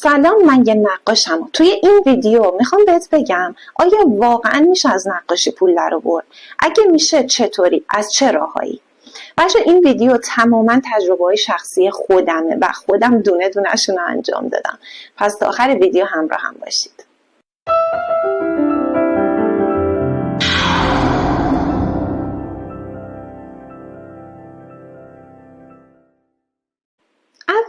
سلام، من یه نقاشم. توی این ویدیو میخوام بهت بگم آیا واقعا میشه از نقاشی پول در آورد؟ اگه میشه چطوری؟ از چه راهایی؟ بچه این ویدیو تماما تجربه شخصی خودمه و خودم دونه دونه‌شون رو انجام دادم. پس تا آخر ویدیو همراه هم باشید.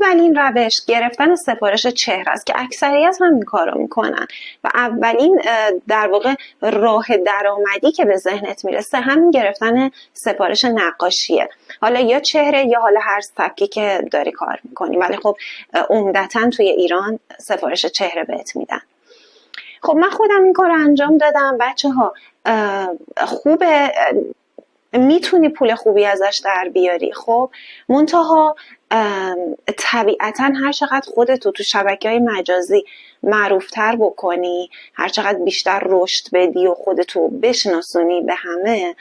اولین روش گرفتن سفارش چهره است که اکثریت هم این کارو میکنن و اولین در واقع راه درآمدی که به ذهنت میرسه همین گرفتن سفارش نقاشیه. حالا یا چهره یا حالا هر سبکی که داری کار میکنی، ولی خب عمدتاً توی ایران سفارش چهره بهت میدن. خب من خودم این کار انجام دادم. بچه ها خوبه، میتونی پول خوبی ازش در بیاری. خب منتها طبیعتا هر چقدر خودتو تو شبکه‌های مجازی معروفتر بکنی، هر چقدر بیشتر رشد بدی و خودتو بشناسونی به همه،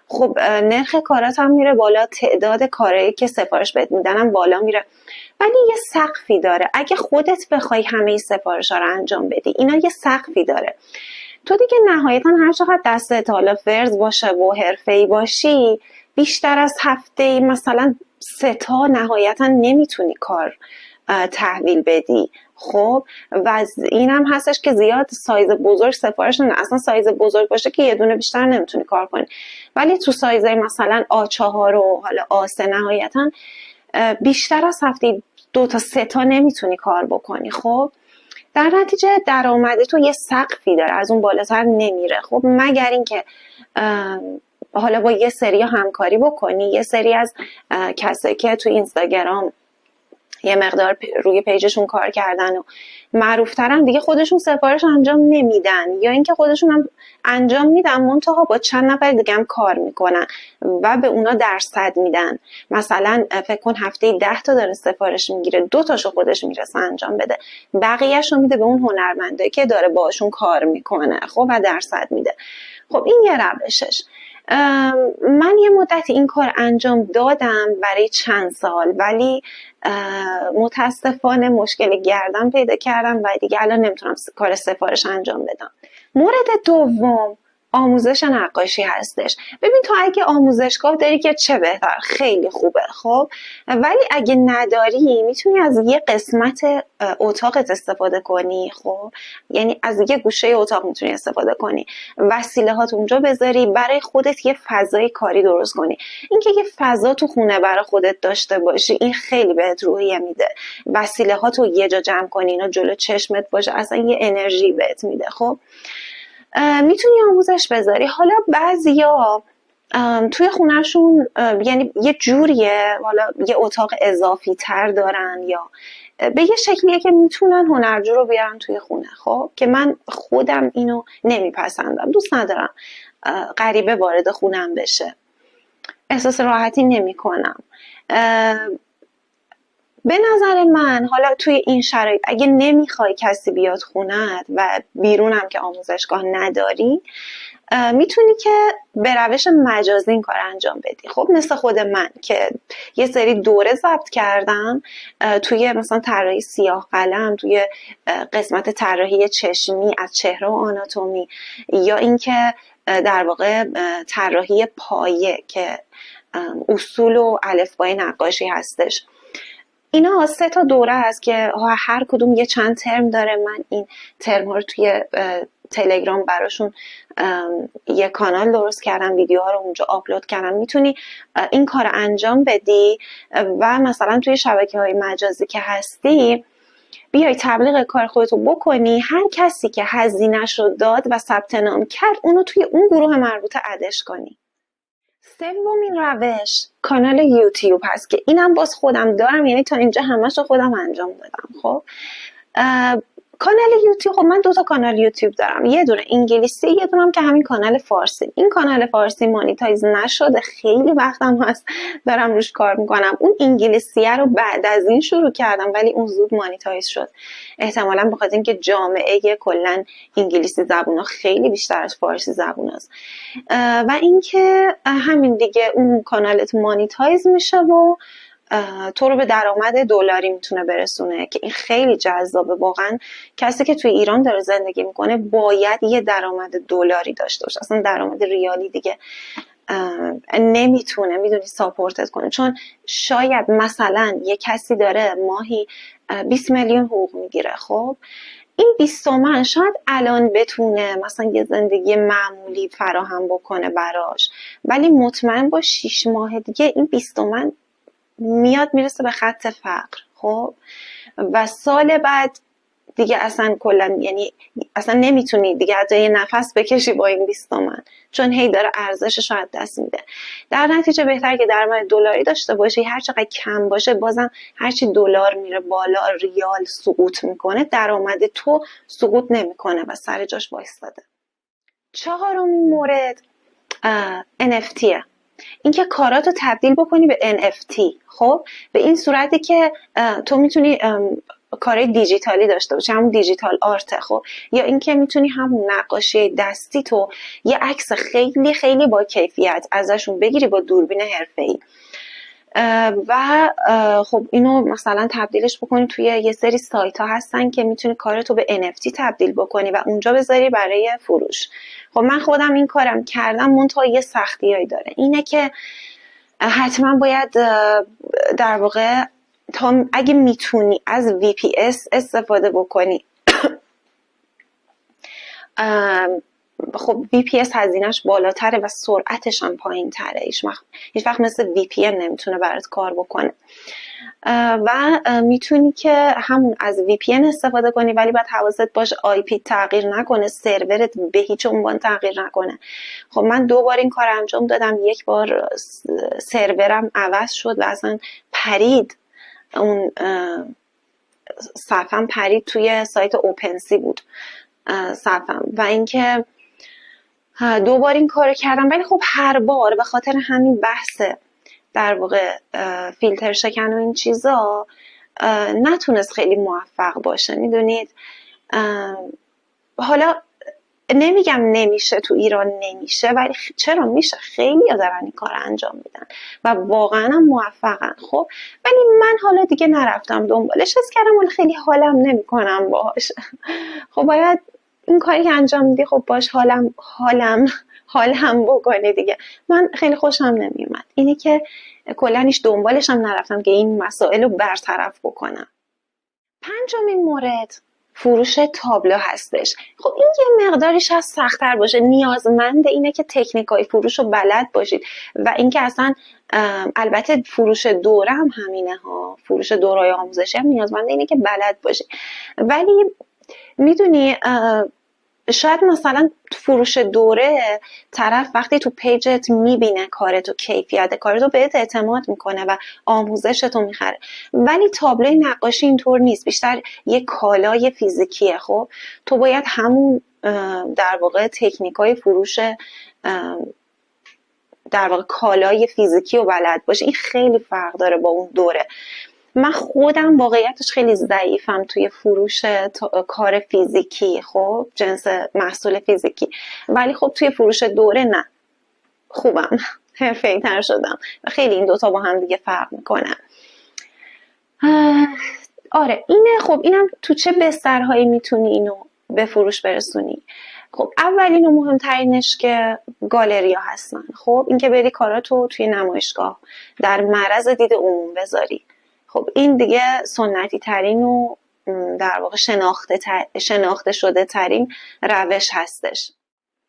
خب نرخ کارات هم میره بالا، تعداد کارهایی که سفارش بهت میدنم بالا میره. ولی یه سقفی داره. اگه خودت بخوای همه سفارش‌ها رو انجام بدی، اینا یه سقفی داره. تو دیگه نهایتا هر چقدر دستت حالا فرض باشه و حرفه‌ای باشی، بیشتر از هفته مثلا 3 تا نهایتا نمیتونی کار تحویل بدی. خب و اینم هستش که زیاد سایز بزرگ سفارش نه. اصلا سایز بزرگ باشه که یه دونه بیشتر نمیتونی کار کنی، ولی تو سایزهای مثلا A4 و حالا A3 نهایتا بیشتر از هفته 2 تا 3 تا نمیتونی کار بکنی. خب در نتیجه درآمد تو یه سقفی داره، از اون بالاتر نمیره. خب مگر اینکه حالا با یه سری همکاری بکنی، یه سری از کسایی که تو اینستاگرام یه مقدار روی پیجشون کار کردن و معروفترن، دیگه خودشون سفارش انجام نمیدن، یا اینکه خودشون هم انجام میدن منتها با چند نفر دیگه هم کار میکنن و به اونا درصد میدن. مثلا فکر کن هفته 10 تا داره سفارش میگیره، 2 تاشو خودش میرسه انجام بده، بقیه‌شو میده به اون هنرمنده که داره باشون کار میکنه. خب و درصد میده. خب این یه روشش. من یه مدت این کار انجام دادم برای چند سال، ولی متاسفانه مشکل گردن پیدا کردم و دیگه الان نمیتونم کار سفارش انجام بدم. مورد دوم آموزش نقاشی هستش. ببین تو اگه آموزشگاه داری که چه بهتر، خیلی خوبه. خب ولی اگه نداری میتونی از یه قسمت اتاقت استفاده کنی. خب یعنی از یه گوشه اتاق میتونی استفاده کنی، وسیله هات اونجا بذاری، برای خودت یه فضای کاری درست کنی. اینکه یه فضا تو خونه برای خودت داشته باشی، این خیلی بهت روحیه میده. وسیله هاتو یه جا جمع کنی، اینا جلو چشمت باشه، اصلا یه انرژی بهت میده. خب میتونی آموزش بذاری. حالا بعضیا توی خونهشون یعنی یه جوریه، حالا یه اتاق اضافی تر دارن یا به یه شکلیه که میتونن هنرجو رو بیارن توی خونه. خب که من خودم اینو نمیپسندم، دوست ندارم غریبه وارد خونم بشه، احساس راحتی نمی کنم. به نظر من حالا توی این شرایط اگه نمیخوای کسی بیاد خونت و بیرونم که آموزشگاه نداری، میتونی که به روش مجازی این کار انجام بدی. خب مثل خود من که یه سری دوره ضبط کردم توی مثلا طراحی سیاه قلم، توی قسمت طراحی چشمی از چهره و آناتومی، یا اینکه در واقع طراحی پایه که اصول و الفبای نقاشی هستش. اینا 3 تا دوره هست که هر کدوم یه چند ترم داره. من این ترم ها رو توی تلگرام براشون یه کانال درست کردم، ویدیوها رو اونجا آپلود کردم. میتونی این کار انجام بدی و مثلا توی شبکه‌های مجازی که هستی بیای تبلیغ کار خودتو بکنی. هر کسی که هزینه‌ش رو داد و ثبت نام کرد، اونو توی اون گروه مربوطه ادش کنی. سومین روش کانال یوتیوب هست که اینم باز خودم دارم، یعنی تا اینجا همش رو خودم انجام دادم. خب کانال یوتیوب، خب من 2 تا کانال یوتیوب دارم، یه دونه انگلیسی، یه دونه هم که همین کانال فارسی. این کانال فارسی مانیتایز نشده، خیلی وقتم هست دارم روش کار میکنم. اون انگلیسیه رو بعد از این شروع کردم، ولی اون زود مانیتایز شد، احتمالاً بخاطر اینکه جامعه کلاً انگلیسی زبونا خیلی بیشتر از فارسی زبون است. و اینکه همین دیگه اون کانالت مانیتایز میشه و تو رو به درآمد دلاری میتونه برسونه که این خیلی جذابه. واقعا کسی که توی ایران داره زندگی میکنه باید یه درآمد دلاری داشته باشه، اصلا درآمد ریالی دیگه نمیتونه میدونی ساپورتت کنه. چون شاید مثلا یه کسی داره ماهی 20 میلیون حقوق میگیره، خب این 20 تومن شاید الان بتونه مثلا یه زندگی معمولی فراهم بکنه براش، ولی مطمئن باش 6 ماه دیگه این 20 تومن میاد میرسه به خط فقر. خب و سال بعد دیگه اصلا کلا یعنی اصلا نمیتونی دیگه حتی یه نفس بکشی با این 20 تومن، چون هی داره ارزشش رو از دست میده. در نتیجه بهتر که درآمد دلاری داشته باشی، هر چقدر کم باشه بازم هرچی دلار میره بالا ریال سقوط میکنه، درآمد تو سقوط نمیکنه و سر جاش وایستاده. چهارمین مورد NFTه. اینکه کاراتو تبدیل بکنی به NFT. خب به این صورتی که تو میتونی کارهای دیجیتالی داشته باشی، همون دیجیتال آرت. خب یا اینکه میتونی همون نقاشی دستی تو یه عکس خیلی خیلی با کیفیت ازشون بگیری با دوربین حرفه‌ای و خب اینو مثلا تبدیلش بکنی توی یه سری سایت ها هستن که میتونی کارتو به NFT تبدیل بکنی و اونجا بذاری برای فروش. خب من خودم این کارم کردم، منتها یه سختیایی داره، اینه که حتما باید در واقع تا اگه میتونی از VPS استفاده بکنی. خب VPS هزینهش بالاتره و سرعتش هم پایین تره، هیچ وقت مثل VPN نمیتونه برات کار بکنه و میتونی که همون از VPN استفاده کنی، ولی باید حواست باشه IP تغییر نکنه، سرورت به هیچ عنوان تغییر نکنه. خب من 2 بار این کار انجام دادم، یک بار سرورم عوض شد و اصلا پرید، اون صفحم پرید، توی سایت اوپنسی بود صفحم، و اینکه 2 بار این کارو کردم، ولی خب هر بار به خاطر همین بحث در واقع فیلتر شکن و این چیزا نتونست خیلی موفق باشه، میدونید. حالا نمیگم نمیشه، تو ایران نمیشه، ولی چرا میشه، خیلی ها دارن این کار انجام میدن و واقعا هم موفقن. خب ولی من حالا دیگه نرفتم دنبالش، حس کردم ولی خیلی حالم نمیکنم باهاش. خب باید این کاری که انجام میدی خب باش حالم بکنه دیگه. من خیلی خوشم نمیومد، اینه که کلا هیچ دنبالش هم نرفتم که این مسائل رو برطرف بکنم. 5مین مورد فروش تابلو هستش. خب این یه مقداریش از سخت‌تر باشه، نیازمند اینه که تکنیکای فروش رو بلد باشید و اینکه اصلا البته فروش دوره هم همینه ها، فروش دوره‌های آموزشی هم نیازمند اینه که بلد باشید، ولی میدونی شاید مثلا فروش دوره طرف وقتی تو پیجت میبینه کارتو، کیفیت کارتو، بهت اعتماد میکنه و آموزشتو میخره، ولی تابلوی نقاشی اینطور نیست، بیشتر یه کالای فیزیکیه. خب تو باید همون در واقع تکنیکای فروش در واقع کالای فیزیکی رو بلد باشی، این خیلی فرق داره با اون دوره. من خودم واقعیتش خیلی ضعیفم توی فروش کار فیزیکی، خب جنس محصول فیزیکی، ولی خب توی فروش دوره نه، خوبم، حرفه‌ای تر شدم و خیلی این دوتا با هم دیگه فرق میکنن. آره اینه. خب اینم تو چه بسترهایی میتونی اینو به فروش برسونی؟ خب اولین و مهمترینش که گالریا هستن. خب این که بری کاراتو توی نمایشگاه در معرض دید عموم بذاری، خب این دیگه سنتی ترین و در واقع شناخته شده ترین روش هستش.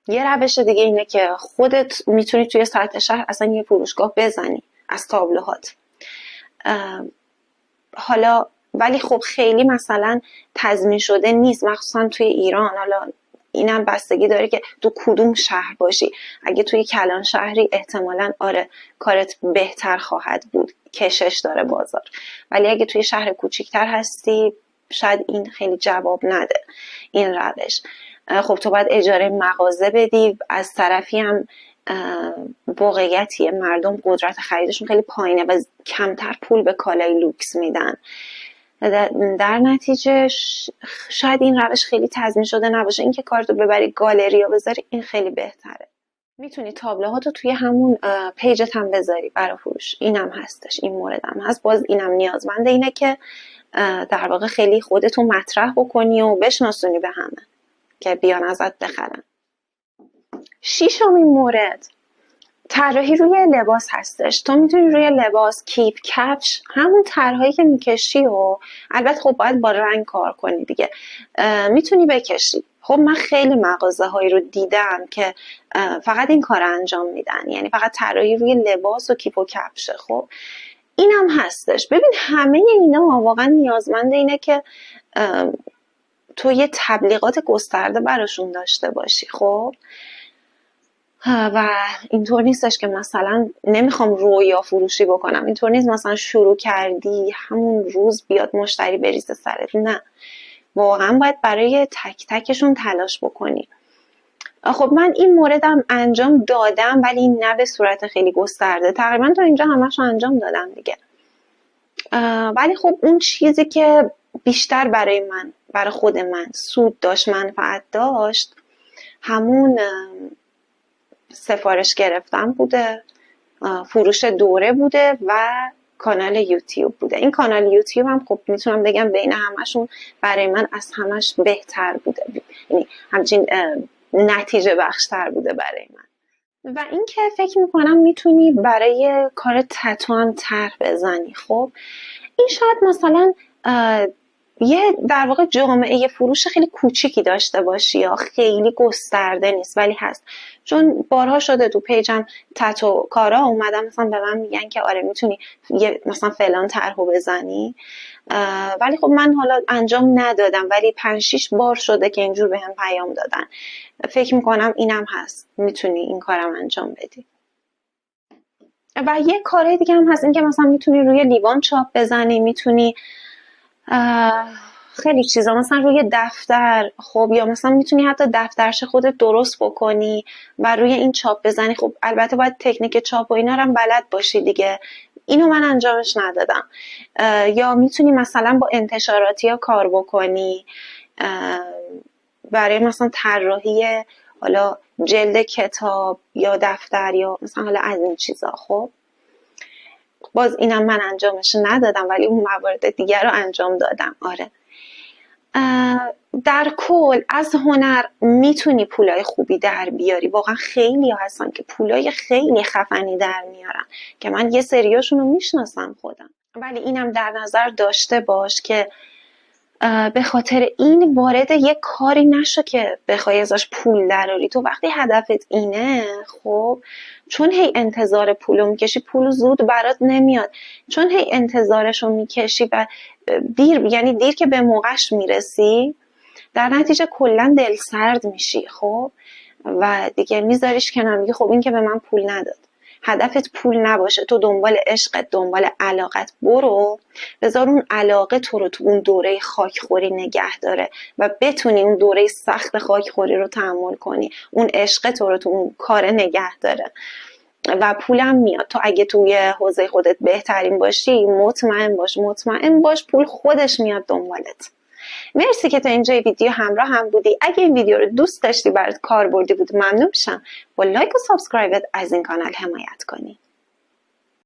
یه روش دیگه اینه که خودت میتونی توی سطح شهر اصلا یه فروشگاه بزنی از تابلوهات. حالا ولی خب خیلی مثلا تضمین شده نیست، مخصوصا توی ایران. حالا اینم بستگی داره که تو کدوم شهر باشی. اگه توی کلان شهری احتمالاً آره کارت بهتر خواهد بود، کشش داره بازار، ولی اگه توی شهر کوچیکتر هستی شاید این خیلی جواب نده این روش. خب تو باید اجاره مغازه بدی، از طرفی هم واقعیتیه مردم قدرت خریدشون خیلی پایینه و کمتر پول به کالای لوکس میدن، در نتیجه شاید این روش خیلی تضمین شده نباشه. اینکه کارتو ببری گالری یا بذاری این خیلی بهتره. میتونی تابلوهاتو توی همون پیجت هم بذاری برای فروش. اینم هستش، این موردم هست. باز اینم نیازمنده اینه که در واقع خیلی خودتو مطرح بکنی و بشناسونی به همه که بیان ازت بخرن. ششمین مورد طراحی روی لباس هستش. تو میتونی روی لباس، کیپ، کفش، همون طرحهایی که میکشی و البته خب باید با رنگ کار کنی دیگه، میتونی بکشی. خب من خیلی مغازه هایی رو دیدم که فقط این کار انجام میدن، یعنی فقط طراحی روی لباس و کیپ و کفشه. خب اینم هستش. ببین همه اینا واقعا نیازمند اینه که تو یه تبلیغات گسترده براشون داشته باشی. خب و اینطور نیستش که مثلا نمیخوام رویا فروشی بکنم، اینطور نیست مثلا شروع کردی همون روز بیاد مشتری بریزه سرت. نه، واقعا باید برای تک تکشون تلاش بکنی. خب من این موردم انجام دادم ولی نه به صورت خیلی گسترده، تقریبا تا اینجا همش انجام دادم دیگه. ولی خب اون چیزی که بیشتر برای خود من سود داشت، منفعت داشت، همون سفارش گرفتن بوده، فروش دوره بوده و کانال یوتیوب بوده. این کانال یوتیوب هم خب میتونم بگم بین همشون برای من از همش بهتر بوده، یعنی همچین نتیجه بخشتر بوده برای من. و این که فکر میکنم میتونی برای کار تتو هم طرح بزنی. خب این شاید مثلا یه در واقع جامعه فروش خیلی کوچیکی داشته باشی یا خیلی گسترده نیست، ولی هست. چون بارها شده تو پیجم تتو کارا اومدن مثلا به من میگن که آره میتونی یه مثلا فلان طرحو بزنی، ولی خب من حالا انجام ندادم، ولی 5-6 بار شده که اینجور بهم پیام دادن. فکر میکنم اینم هست، میتونی این کارم انجام بدی. و یه کار دیگه هم هست، این که مثلا میتونی روی لیوان چاپ بزنی، میتونی خیلی چیزا مثلا روی دفتر، خب یا مثلا میتونی حتی دفترش خودت درست بکنی و روی این چاپ بزنی. خب البته باید تکنیک چاپ و اینا رو هم بلد باشی دیگه، اینو من انجامش ندادم. یا میتونی مثلا با انتشاراتی ها کار بکنی برای مثلا طراحی حالا جلد کتاب یا دفتر یا مثلا حالا از این چیزا. خب باز اینم من انجامش ندادم ولی اون موارد دیگر رو انجام دادم. آره در کل از هنر میتونی پولای خوبی در بیاری. واقعا خیلی ها هستن که پولای خیلی خفنی در میارن که من یه سریاشون رو میشناسم خودم. ولی اینم در نظر داشته باش که به خاطر این وارد یه کاری نشو که بخوای ازش پول دراری. تو وقتی هدفت اینه، خب چون هی انتظار پولو میکشی، پول زود برات نمیاد. چون هی انتظارشو میکشی و دیر که به موقعش میرسی، در نتیجه کلا دل سرد میشی. خب و دیگه میذاریش کنار، میگی خب این که به من پول نداد. هدفت پول نباشه، تو دنبال عشقت، دنبال علاقت برو، بذار اون علاقه تو رو تو اون دوره خاکخوری نگه داره و بتونی اون دوره سخت خاکخوری رو تحمل کنی، اون عشق تو رو تو اون کار نگه داره و پولم میاد. تو اگه توی حوزه خودت بهترین باشی، مطمئن باش پول خودش میاد دنبالت. مرسی که تا اینجای ویدیو همراه هم بودی. اگه این ویدیو رو دوست داشتی، برات کاربردی بود، ممنون میشم با لایک و سابسکرایبت از این کانال حمایت کنی.